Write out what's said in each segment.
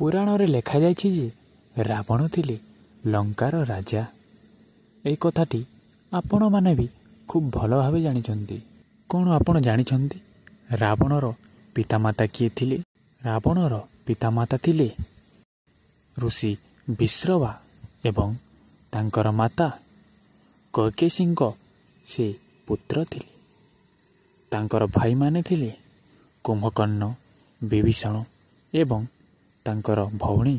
ପୁରାଣରେ ଲେଖାଯାଇଛି ଯେ ରାବଣ ଥିଲେ ଲଙ୍କାର ରାଜା। ଏହି କଥାଟି ଆପଣମାନେ ବି ଖୁବ୍ ଭଲ ଭାବେ ଜାଣିଛନ୍ତି। କ'ଣ ଆପଣ ଜାଣିଛନ୍ତି ରାବଣର ପିତାମାତା କିଏ ଥିଲେ? ରାବଣର ପିତାମାତା ଥିଲେ ଋଷି ବିଶ୍ରବା ଏବଂ ତାଙ୍କର ମାତା କୈକେୟୀଙ୍କ ସେ ପୁତ୍ର ଥିଲେ। ତାଙ୍କର ଭାଇମାନେ ଥିଲେ କୁମ୍ଭକର୍ଣ୍ଣ, ବିଭୀଷଣ ଏବଂ ତାଙ୍କର ଭଉଣୀ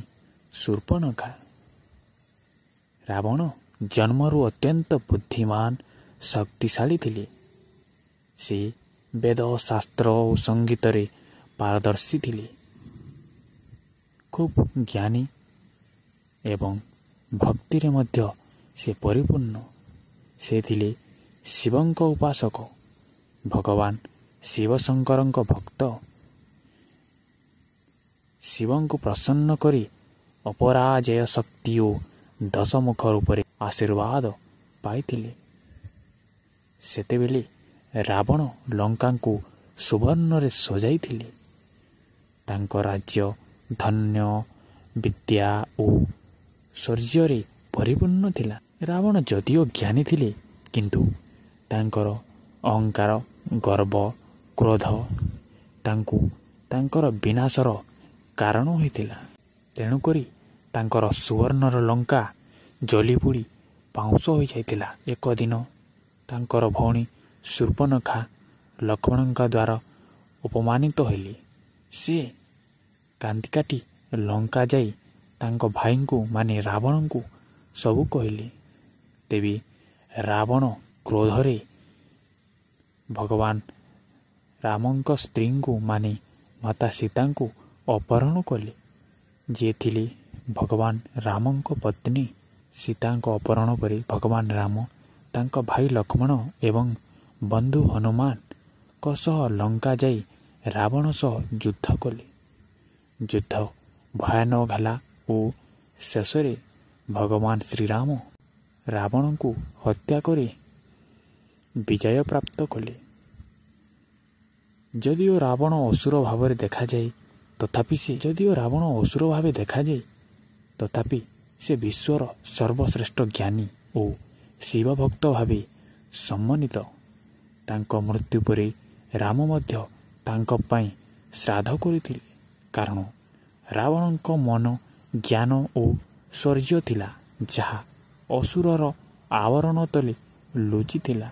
ଶୂର୍ପଣଖା। ରାବଣ ଜନ୍ମରୁ ଅତ୍ୟନ୍ତ ବୁଦ୍ଧିମାନ, ଶକ୍ତିଶାଳୀ ଥିଲେ। ସେ ବେଦ, ଶାସ୍ତ୍ର ଓ ସଙ୍ଗୀତରେ ପାରଦର୍ଶୀ ଥିଲେ। ଖୁବ୍ ଜ୍ଞାନୀ ଏବଂ ଭକ୍ତିରେ ମଧ୍ୟ ସେ ପରିପୂର୍ଣ୍ଣ। ସେ ଥିଲେ ଶିବଙ୍କ ଉପାସକ, ଭଗବାନ ଶିବଶଙ୍କରଙ୍କ ଭକ୍ତ। ଶିବଙ୍କୁ ପ୍ରସନ୍ନ କରି ଅପରାଜେୟ ଶକ୍ତି ଓ ଦଶମୁଖ ରୂପରେ ଆଶୀର୍ବାଦ ପାଇଥିଲେ। ସେତେବେଳେ ରାବଣ ଲଙ୍କାଙ୍କୁ ସୁବର୍ଣ୍ଣରେ ସଜାଇଥିଲେ। ତାଙ୍କ ରାଜ୍ୟ ଧନ୍ୟ, ବିଦ୍ୟା ଓ ଶୌର୍ଯ୍ୟରେ ପରିପୂର୍ଣ୍ଣ ଥିଲା। ରାବଣ ଯଦିଓ ଜ୍ଞାନୀ ଥିଲେ, କିନ୍ତୁ ତାଙ୍କର ଅହଙ୍କାର, ଗର୍ବ, କ୍ରୋଧ ତାଙ୍କୁ ତାଙ୍କର ବିନାଶର କାରଣ ହୋଇଥିଲା। ତେଣୁକରି ତାଙ୍କର ସୁବର୍ଣ୍ଣର ଲଙ୍କା ଜଳିପୋଡ଼ି ପାଉଁଶ ହୋଇଯାଇଥିଲା। ଏକ ଦିନ ତାଙ୍କର ଭଉଣୀ ଶୂର୍ପଣଖା ଲକ୍ଷ୍ମଣଙ୍କ ଦ୍ୱାରା ଅପମାନିତ ହେଲେ। ସେ କାନ୍ଦି କାଟି ଲଙ୍କା ଯାଇ ତାଙ୍କ ଭାଇଙ୍କୁ ମାନେ ରାବଣଙ୍କୁ ସବୁ କହିଲେ। ତେବେ ରାବଣ କ୍ରୋଧରେ ଭଗବାନ ରାମଙ୍କ ସ୍ତ୍ରୀଙ୍କୁ ମାନେ ମାତା ସୀତାଙ୍କୁ ଅପହରଣ କଲେ, ଯିଏ ଥିଲେ ଭଗବାନ ରାମଙ୍କ ପତ୍ନୀ। ସୀତାଙ୍କ ଅପହରଣ ପରେ ଭଗବାନ ରାମ ତାଙ୍କ ଭାଇ ଲକ୍ଷ୍ମଣ ଏବଂ ବନ୍ଧୁ ହନୁମାନଙ୍କ ସହ ଲଙ୍କା ଯାଇ ରାବଣ ସହ ଯୁଦ୍ଧ କଲେ। ଯୁଦ୍ଧ ଭୟାନକ ହେଲା ଓ ଶେଷରେ ଭଗବାନ ଶ୍ରୀରାମ ରାବଣଙ୍କୁ ହତ୍ୟା କରି ବିଜୟ ପ୍ରାପ୍ତ କଲେ। ଯଦିଓ ରାବଣ ଅସୁର ଭାବରେ ଦେଖାଯାଏ, ତଥାପି ସେ ବିଶ୍ୱର ସର୍ବଶ୍ରେଷ୍ଠ ଜ୍ଞାନୀ ଓ ଶିବ ଭକ୍ତ ଭାବେ ସମ୍ମାନିତ। ତାଙ୍କ ମୃତ୍ୟୁ ପରେ ରାମ ମଧ୍ୟ ତାଙ୍କ ପାଇଁ ଶ୍ରାଦ୍ଧ କରିଥିଲେ, କାରଣ ରାବଣଙ୍କ ମନ ଜ୍ଞାନ ଓ ଶୌର୍ଯ୍ୟ ଥିଲା, ଯାହା ଅସୁରର ଆବରଣ ତଳେ ଲୁଚିଥିଲା।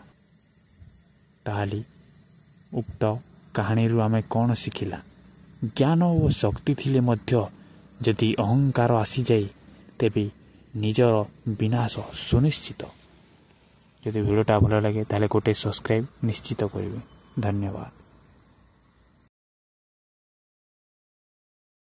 ତାହେଲେ ଉକ୍ତ କାହାଣୀରୁ ଆମେ କ'ଣ ଶିଖିଲା? ଜ୍ଞାନ ଓ ଶକ୍ତି ଥିଲେ ମଧ୍ୟ ଯଦି ଅହଙ୍କାର ଆସିଯାଏ, ତେବେ ନିଜର ବିନାଶ ସୁନିଶ୍ଚିତ। ଯଦି ଭିଡ଼ିଓଟା ଭଲ ଲାଗେ ତାହେଲେ ଗୋଟେ ସବସ୍କ୍ରାଇବ୍ ନିଶ୍ଚିତ କରିବେ। ଧନ୍ୟବାଦ।